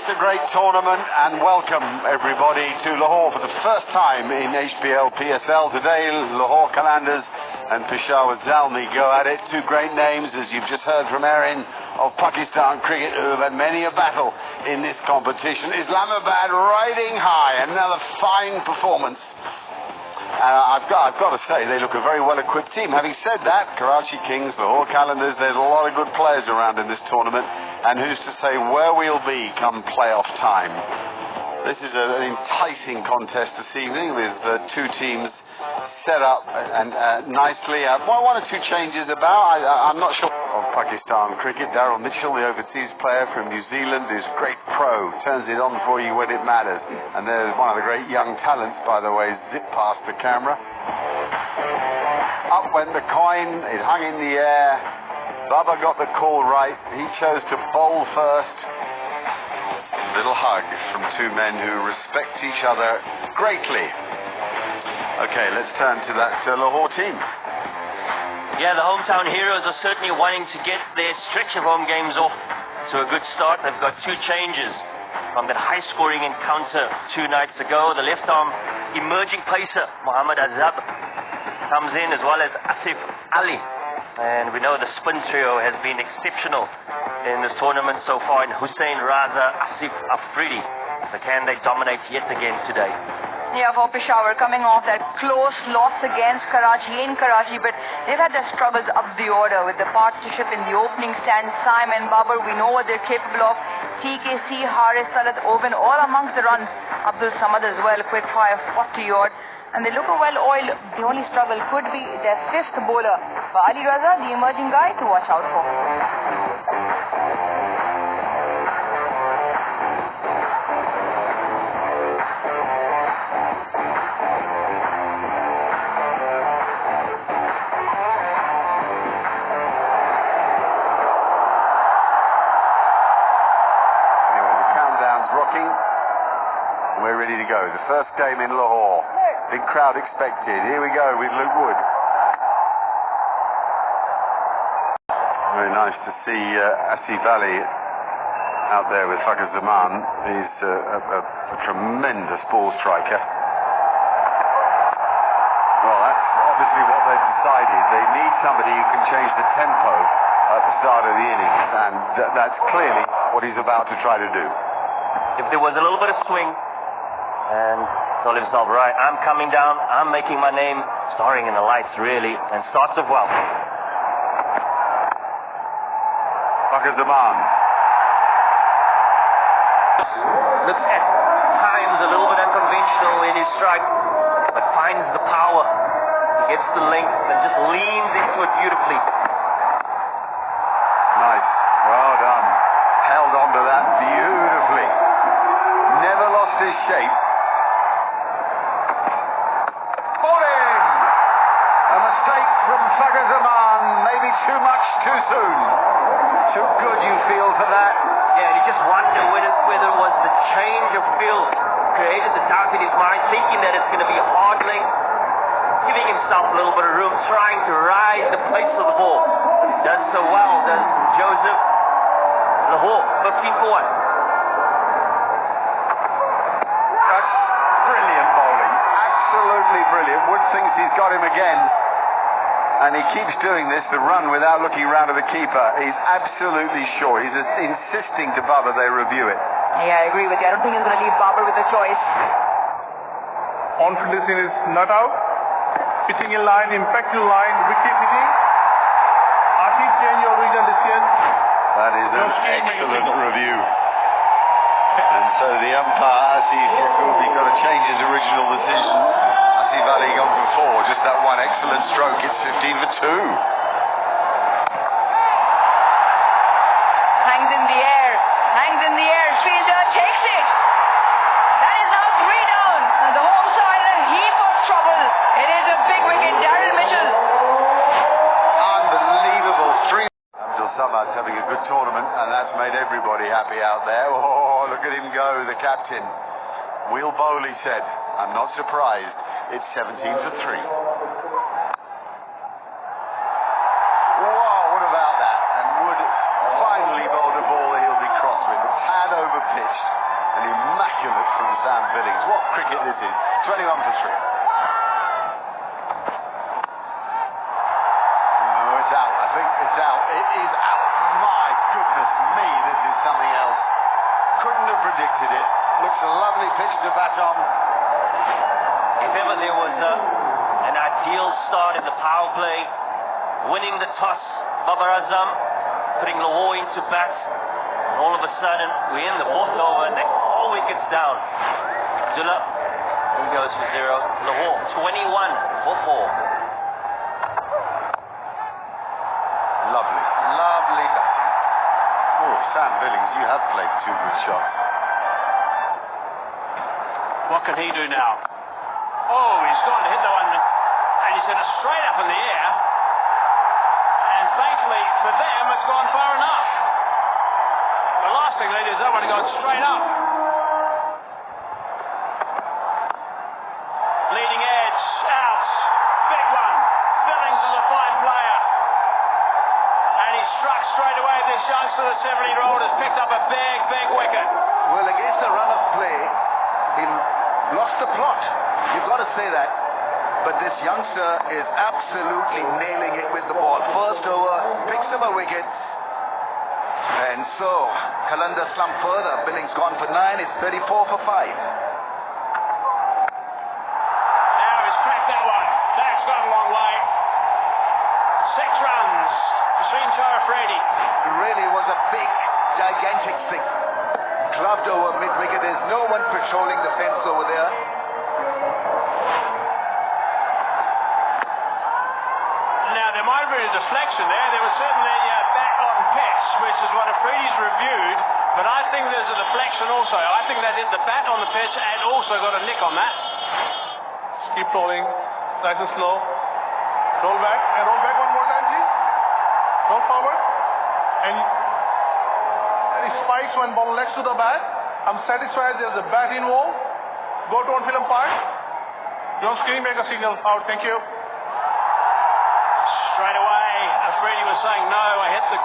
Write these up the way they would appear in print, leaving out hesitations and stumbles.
It's a great tournament, and welcome everybody to Lahore for the first time in HPL PSL. Today, Lahore Qalandor and Peshawar Zalmi go at it. Two great names, as you've just heard from Erin, of Pakistan cricket, who have had many a battle in this competition. Islamabad riding high, another fine performance. I've got to say, they look a very well-equipped team. Having said that, Karachi Kings, Lahore Qalandors, there's a lot of good players around in this tournament, and who's to say where we'll be come playoff time. This is an enticing contest this evening with two teams set up and nicely. One or two changes about. I'm not sure. Of Pakistan cricket, Daryl Mitchell, the overseas player from New Zealand, who's a great pro, turns it on for you when it matters. And there's one of the great young talents, by the way, zip past the camera. Up went the coin, it hung in the air. Baba got the call right. He chose to bowl first. Little hug from two men who respect each other greatly. Okay, let's turn to that Lahore team. Yeah, the hometown heroes are certainly wanting to get their stretch of home games off to a good start. They've got two changes from that high-scoring encounter 2 nights ago. The left-arm emerging pacer, Mohammad Azab, comes in, as well as Asif Ali. And we know the spin trio has been exceptional in this tournament so far, in Hussain Raza, Asif Afridi. So can they dominate yet again today? Yeah, for Peshawar, coming off that close loss against Karachi in Karachi, but they've had their struggles up the order with the partnership in the opening stand. Simon, Babar, we know what they're capable of. TKC, Haris, Salat, Oven, all amongst the runs. Abdul Samad as well, quick fire, 40-odd. And they look well oiled. The only struggle could be their fifth bowler, Ali Raza, the emerging guy to watch out for. We're ready to go. The first game in Lahore. Big crowd expected. Here we go with Luke Wood. Very nice to see Asif Ali out there with Fakhar Zaman. He's a tremendous ball striker. Well, that's obviously what they've decided. They need somebody who can change the tempo at the start of the innings, and that's clearly what he's about to try to do. If there was a little bit of swing, and told himself, right, I'm coming down, I'm making my name, starring in the lights, really, and starts off well. Fakhar Zaman. Looks at times a little bit unconventional in his strike, but finds the power. He gets the length and just leans into it beautifully. Nice. Well done. Held on to that beautifully. Never lost his shape. A mistake from Fakhar Zaman, maybe too much too soon. Too good, you feel, for that? Yeah, and he just wondered whether it was the change of field created the doubt in his mind, thinking that it's going to be a hard length, giving himself a little bit of room, trying to ride the pace of the ball. Does so well, does Joseph. Lahore, 15 for 1. That's brilliant bowling. Absolutely brilliant. Wood thinks he's got him again. And he keeps doing this, the run without looking round at the keeper. He's absolutely sure. He's insisting to Babar they review it. Yeah, I agree with you. I don't think he's going to leave Babar with a choice. On-field decision is not out. Pitching in line, impact in line, wicket hitting. Asif, change your original decision. That is an excellent review. And so the umpire, Asif Yaqubi, got to change his original decision. Asif Ali gone for 4, just that one excellent stroke. It's 15 for 2. Hangs in the air. Fielder takes it. That is now 3 down. And the home side in a heap of trouble. It is a big wicket. Daryl Mitchell. Unbelievable. 3. Abdul Samad's having a good tournament, and that's made everybody happy out there. Oh, look at him go, the captain. We'll bowl, he said. I'm not surprised. It's 17 for 3. Whoa, what about that? And Wood finally bowled a ball that he'll be cross with. A tad over pitched. An immaculate from Sam Billings. What cricket this is. 21 for 3. Oh, it's out. I think it's out. It is out. My goodness me, this is something else. Couldn't have predicted it. Looks a lovely pitch to bat on. If ever there was an ideal start in the power play, winning the toss, Babar Azam, putting Lahore into bat, and all of a sudden we're in the fourth over and they're all wickets down. Zula, he goes for 0. Lahore 21 for 4. Lovely, lovely batting. Oh, Sam Billings, you have played 2 good shots. What can he do now? Oh, he's gone to hit the one, and he's hit it straight up in the air. And thankfully for them, it's gone far enough. The last thing they did is that one gone straight up. Leading edge, out, big one. Billings is a fine player. And he struck straight away. This youngster, the 70-year-old, has picked up a big, big wicket. Well, against a run of play, he lost the plot. You've got to say that. But this youngster is absolutely nailing it with the ball. First over, picks up a wicket. And so, Qalandor slumped further. Billings gone for 9. It's 34 for 5. Now he's cracked that one. That's gone a long way. 6 runs between Freddy. It really was a big, gigantic 6. Clubbed over mid-wicket. There's no one patrolling the fence over there. Now, there might have been a deflection there. There was certainly a bat on pitch, which is what Afridi's reviewed. But I think there's a deflection also. I think they hit the bat on the pitch and also got a nick on that. Keep rolling. Nice and slow. Roll back. And roll back one more time, please. Roll forward. And he spikes when ball next to the bat. I'm satisfied there's a bat involved. Go to on-field umpire. Your screen, make a signal out. Thank you. Straight away, Afridi was saying, no, I hit the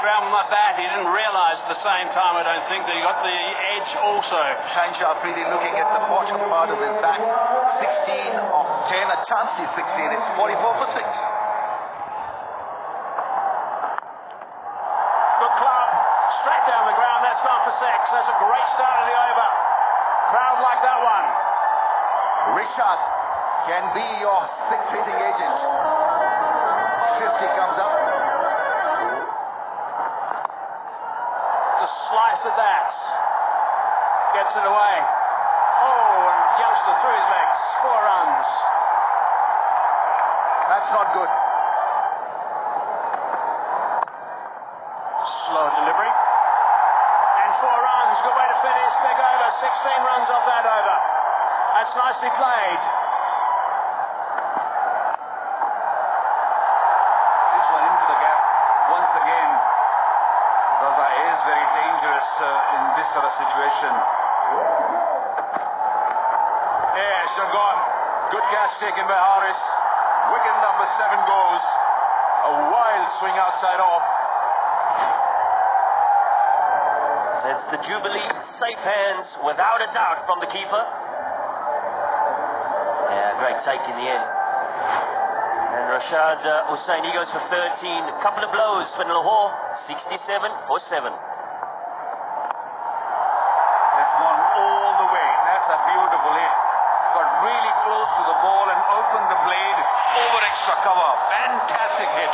ground with my bat. He didn't realise at the same time, I don't think, that he got the edge also. Shanshaw Afridi looking at the bottom part of his bat. 16 of 10, a chance he's 16. It's 44 for 6. Good club, straight down the ground. That's gone for 6. That's a great start of the over. Crowd like that one. Richard can be your 6th hitting agent. 50 comes up. A slice of that. Gets it away. Oh, and youngster through his legs. 4 runs. That's not good. Slow delivery. And 4 runs. Good way to finish. Big over. 16 runs off that over. That's nicely played. This one into the gap once again. Raza is very dangerous in this sort of situation. Yes, they're gone. Good catch taken by Harris. Wicket number 7 goes. A wild swing outside off. It's the Jubilee, safe hands, without a doubt, from the keeper. Yeah, great take in the end. And Rashad Hussain, he goes for 13. A couple of blows for Lahore. 67 for 7. It's gone all the way. That's a beautiful hit. Got really close to the ball and opened the blade over extra cover. Fantastic hit.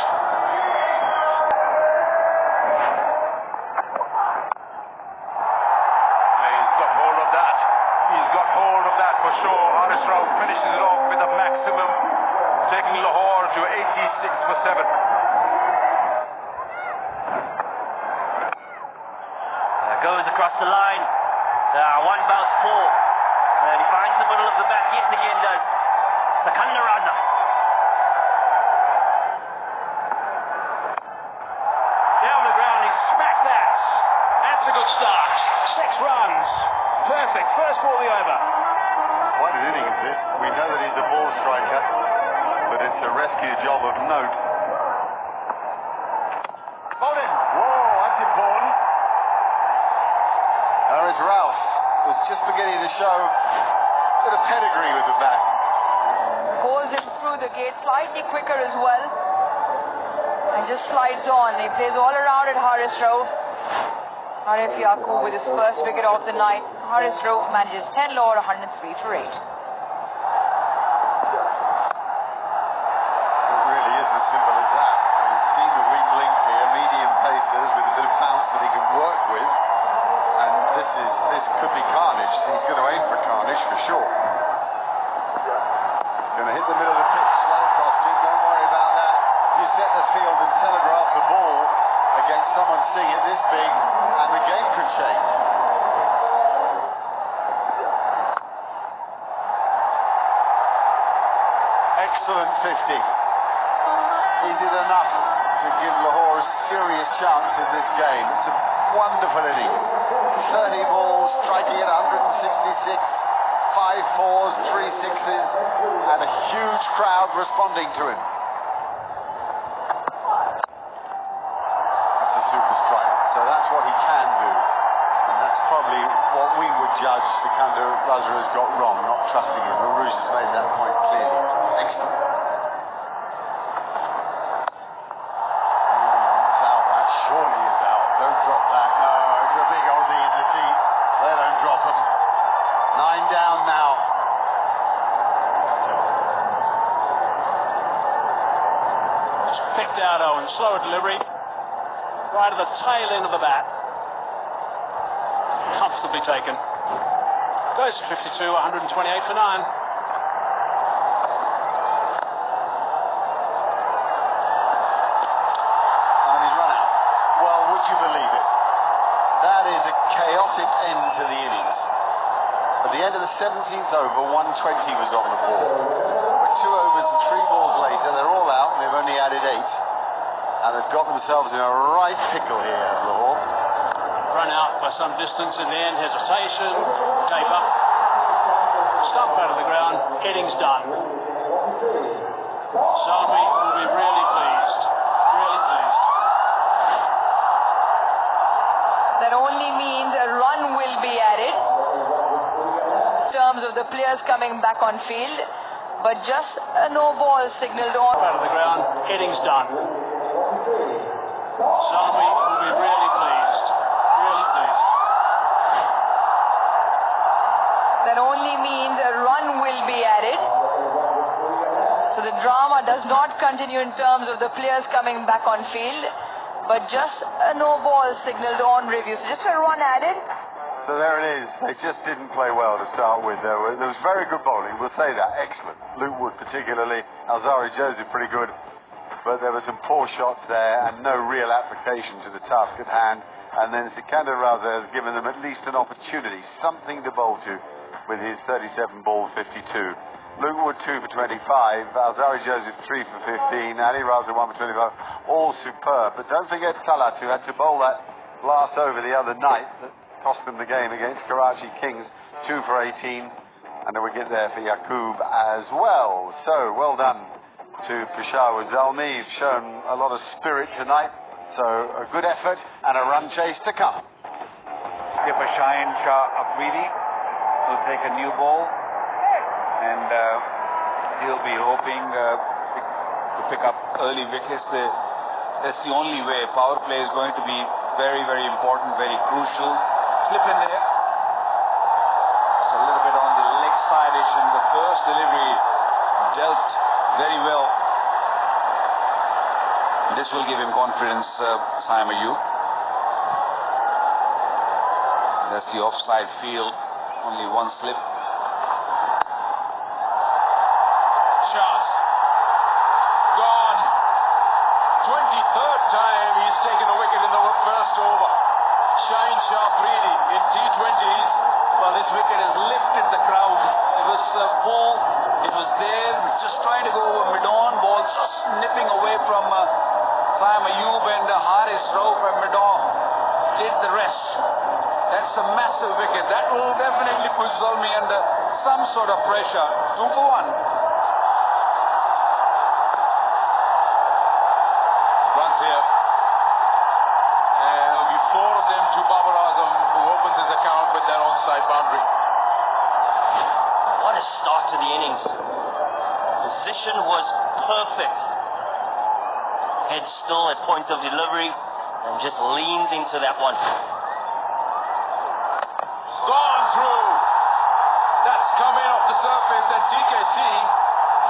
He's got hold of that. He's got hold of that for sure. Haris Rao finishes it off with a maximum, taking Lahore to 86 for 7. Goes across the line. 1 bounce 4. And he finds the middle of the bat yet again, does Sakanda Raza. Down the ground, he smacked that. That's a good start. 6 runs. Perfect. First ball the over. What an innings this. We know that he's a ball striker, but it's a rescue job of note. Bowden. Whoa, that's important. as Ralph was just beginning to show a bit of pedigree with the bat. Goes in through the gate slightly quicker as well. And just slides on. He plays all around at Haris Rauf. Arif Yaqub with his first wicket of the night. Haris Rauf manages 10 Lahore, 103 for 8. Could be carnage. He's going to aim for carnage for sure. Going to hit the middle of the pitch. That'll cost him. Don't worry about that. You set the field and telegraph the ball against someone seeing it this big, and the game could change. Excellent 50. He did enough to give Lahore a serious chance in this game. It's a wonderful inning. 30 balls, striking at 166, 5 fours, 3 sixes, and a huge crowd responding to him. That's a super strike, so that's what he can do. And that's probably what we would judge Sikandar Raza has got wrong, not trusting him. Rouge has made that point clearly. Excellent. Surely is out. Don't drop that. No, it's a big Aussie in the deep. They don't drop them. 9 down now. Just picked out Owen. Slower delivery. Right at the tail end of the bat. Comfortably taken. Goes to 52, 128 for 9. You believe it? That is a chaotic end to the innings. At the end of the 17th over, 120 was on the board. With 2 overs and 3 balls later, they're all out and they've only added 8. And they've got themselves in a right pickle here, Lahore. Run out by some distance in the end, hesitation, tape up, stump out of the ground, innings done. Zalmi will be really pleased. Really pleased. That only means a run will be added in terms of the players coming back on field, but just a no ball signaled on. Out of the ground, innings done. Zalmi will be really pleased. Really pleased. That only means a run will be added. So the drama does not continue in terms of the players coming back on field, but just a no ball signaled on review. So just a run added. So there it is. They just didn't play well to start with. There was very good bowling, we'll say that. Excellent. Luke Wood particularly. Alzari Joseph pretty good. But there were some poor shots there and no real application to the task at hand. And then Sikandar Raza has given them at least an opportunity, something to bowl to with his 37 ball 52. Luke Wood 2 for 25, Alzari Joseph 3 for 15, Ali Raza 1 for 25, all superb. But don't forget Talat, who had to bowl that last over the other night that cost them the game against Karachi Kings, 2 for 18, and a wicket there for Yaqub as well. So, well done to Peshawar Zalmi. He's shown a lot of spirit tonight, so a good effort and a run chase to come. Shaheen Shah Afridi will take a new ball. And he'll be hoping to pick up early wickets. That's the only way. Power play is going to be very, very important, very crucial. Slip in there. It's a little bit on the leg side-ish, and the first delivery dealt very well. This will give him confidence, Saim Ayub. That's the offside field. Only one slip. Gone. 23rd time he's taken a wicket in the first over. Shaheen Shah Afridi in T20s. Well, this wicket has lifted the crowd. It was full. It was there. Just trying to go over mid-on. Ball just nipping away from Saim Ayub, and Haris Rauf and mid-on did the rest. That's a massive wicket. That will definitely put Zalmi under some sort of pressure. 2 for 1. Runs here. And it'll be 4 4 of them to Babar Azam, who opens his account with their onside boundary. What a start to the innings. Position was perfect. Head still at point of delivery and just leans into that one. Gone through. That's come in off the surface, and TKC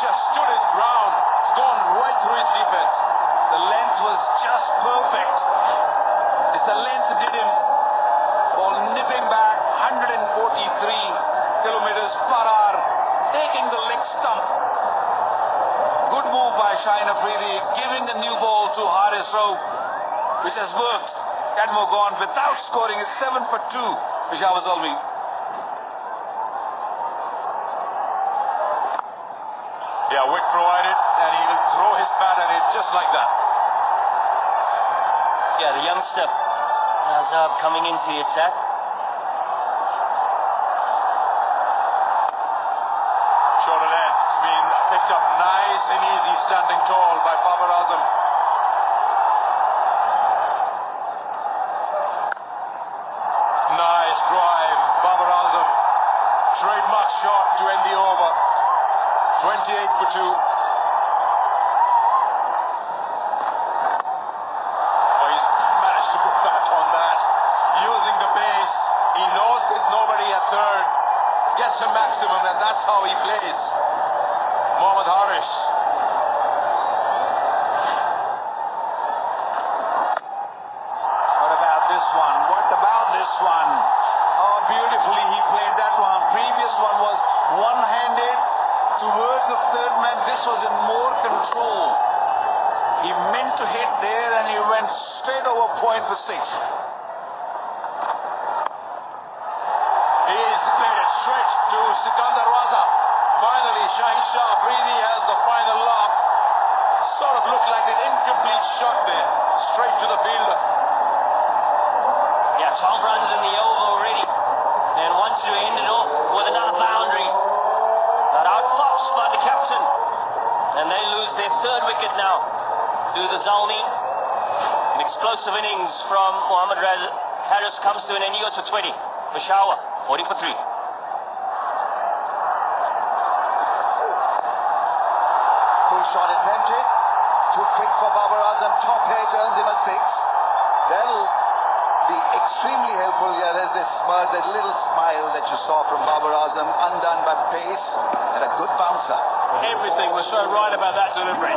just stood his ground. It's gone right through his defense. The length was just perfect. It's the length that did him. Ball nipping back 143 kilometers per hour, taking the leg stump. Good move by Shaheen Afridi, giving the new ball to Haris Rauf, which has worked. Cadmo gone without scoring. It's 7 for 2. Peshawar Zalmi. Yeah, wick provided, and he will throw his bat at it just like that. Yeah, the youngster Azab coming into the attack. Short and end. It's been picked up nice and easy, standing tall by Babar Azam. Nice drive, Babar Azam. Trademark shot to end the over. 28 for 2. Oh, he's managed to put that on that. Using the pace. He knows there's nobody at third. Gets a maximum, and that's how he plays. Mohammad Haris. What about this one? What about this one? Oh, beautifully he played that one. Previous one was one-handed towards the third man. This was in more control. He meant to hit there, and he went straight over point for 6. He's played it straight to Sikandar Raza. Finally, Shaheen Afridi has the final laugh. Sort of looked like an incomplete shot there. Straight to the fielder. Yeah, 12 runs in the over already. And wants to end it off with another boundary. But outfoxed by the captain. And they lose their third wicket now to the Zalmi. An explosive innings from Mohammad Haris comes to an end. He goes for 20. Peshawar, 40 for 3. Full shot attempted. Too quick for Babar Azam. Top edge earns him a 6. That'll be extremely helpful. Yeah, there's this that little smile that you saw from Babar Azam, undone by pace and a good bouncer. Everything was so right about that delivery.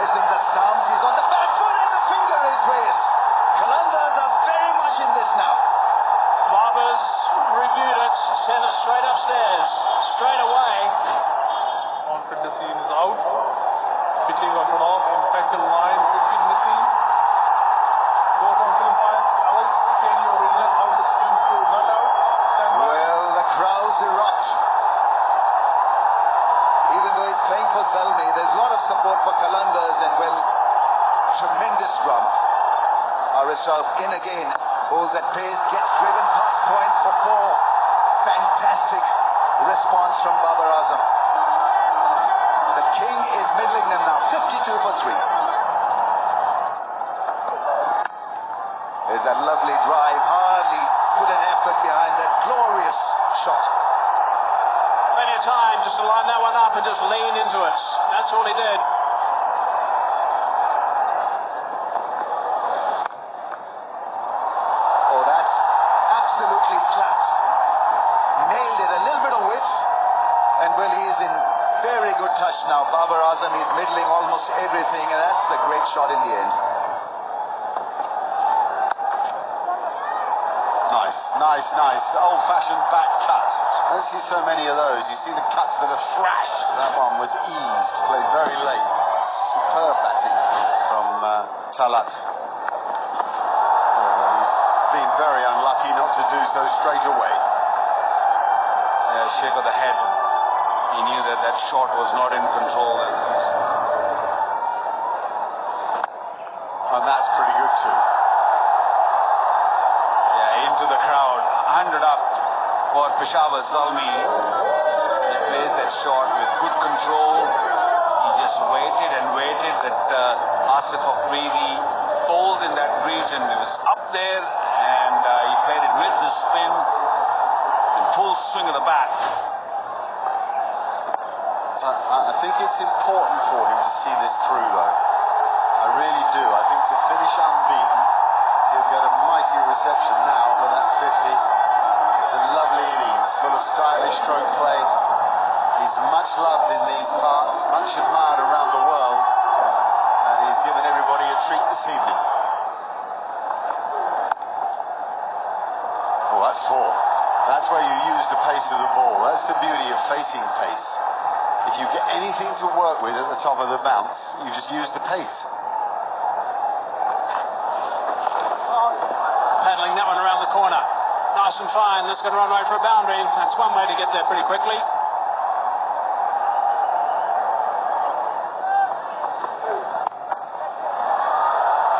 Missing the stumps. He's on the back foot and the finger is raised. Qalandors are very much in this now. Barbers reviewed it, sent it straight upstairs, straight away. Confident scene is out. Pitching got run off. Impact in line. Wicket missing. Go from film 5. Towels. Change your original. Out the spin to not out. Stand by. Well, the crowds erupt. Even though he's playing for Zalmi, there's a lot of support for Qalandars, and well, tremendous run. Haris Rauf in again. Holds at pace. Gets driven past point for 4. Fantastic response from Babar Azam. The king is middling them now. 52 for 3. There's that lovely drive. Hardly put an effort behind that glorious shot. Plenty of time just to line that one up and just lean into it. That's all he did. Oh, that's absolutely slapped. Nailed it. A little bit of width. And well, he is in very good touch now. Babar Azam is middling almost everything, and that's a great shot in the end. Nice. Old-fashioned back cut. You don't see so many of those. You see the cuts that are thrashed. That one was ease. Played very late. Superb batting from Talat. He's been very unlucky not to do so straight away. Shake of the head. He knew that that shot was not in control. And that's pretty good too. Yeah, into the crowd. 100 up for Peshawar Zalmi. He plays that shot with good control. He just waited and waited that Asif Afridi bowled in that region. It was up there, and he played it with the spin in full swing of the bat. I think it's important for him to see this through, though. I really do. I think to finish unbeaten, he'll get a mighty reception now for that 50. It's a lovely innings, full of stylish stroke play. He's much loved in these parts, much admired around the world, and he's given everybody a treat this evening. Oh, that's four. That's where you use the pace of the ball. That's the beauty of facing pace. If you get anything to work with at the top of the bounce, you just use the pace. Paddling that one around the corner. Nice and fine. That's going to run right for a boundary. That's one way to get there pretty quickly.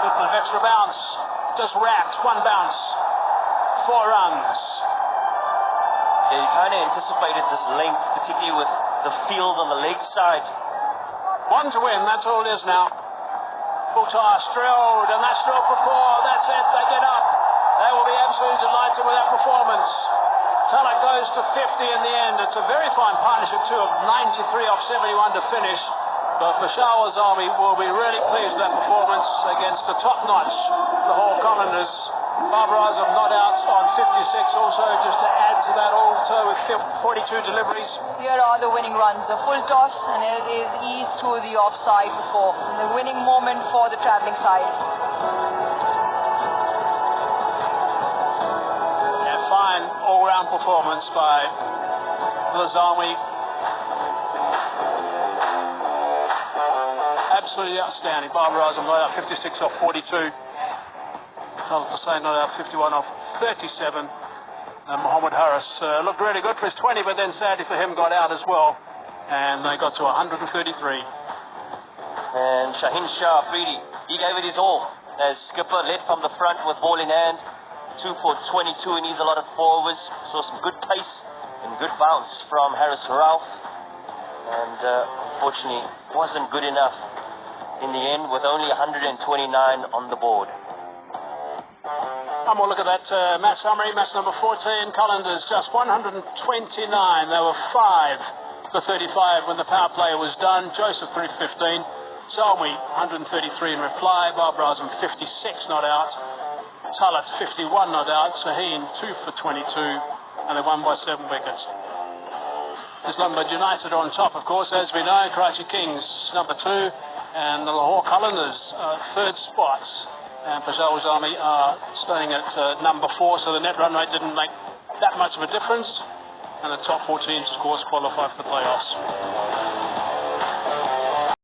An extra bounce. Just wrapped. One bounce. 4 runs. Yeah, you kind of anticipated this length, particularly with the field on the leg side. 1 to win, that's all it is now. Buttar drilled, and that's drilled for 4. That's it, they get up. They will be absolutely delighted with that performance. Tallaght goes to 50 in the end. It's a very fine partnership too, of 93 off 71 to finish. But Peshawar Zalmi will be really pleased with that performance against the top-notch Lahore Qalandors. Babar Azam not out on 56 also, just to add to that also with 42 deliveries. Here are the winning runs. The full toss, and it is ease to the offside for 4. And the winning moment for the travelling side. A fine all-round performance by Zalmi. Absolutely outstanding. Babar Azam not out 56 off 42. Hussain not out 51 off 37. Mohammed Harris looked really good for his 20, but then sadly for him got out as well, and they got to 133. And Shaheen Shah Afridi, he gave it his all as skipper, led from the front with ball in hand. 2 for 22. He needs a lot of 4 overs. Saw some good pace and good bounce from Harris Ralph, and unfortunately wasn't good enough in the end with only 129 on the board. One more look at that match summary. Match number 14, Qalandors just 129. They were 5 for 35 when the power play was done. Joseph 315. Zalmi 133 in reply. Babar Azam 56 not out. Tallaght 51 not out. Shaheen 2 for 22, and they won by 7 wickets. Islamabad United on top, of course, as we know. Karachi Kings number 2, and the Lahore Qalandors 3rd spots. And Peshawar Zalmi are staying at number 4, so the net run rate didn't make that much of a difference. And the top 14, of course, qualify for the playoffs.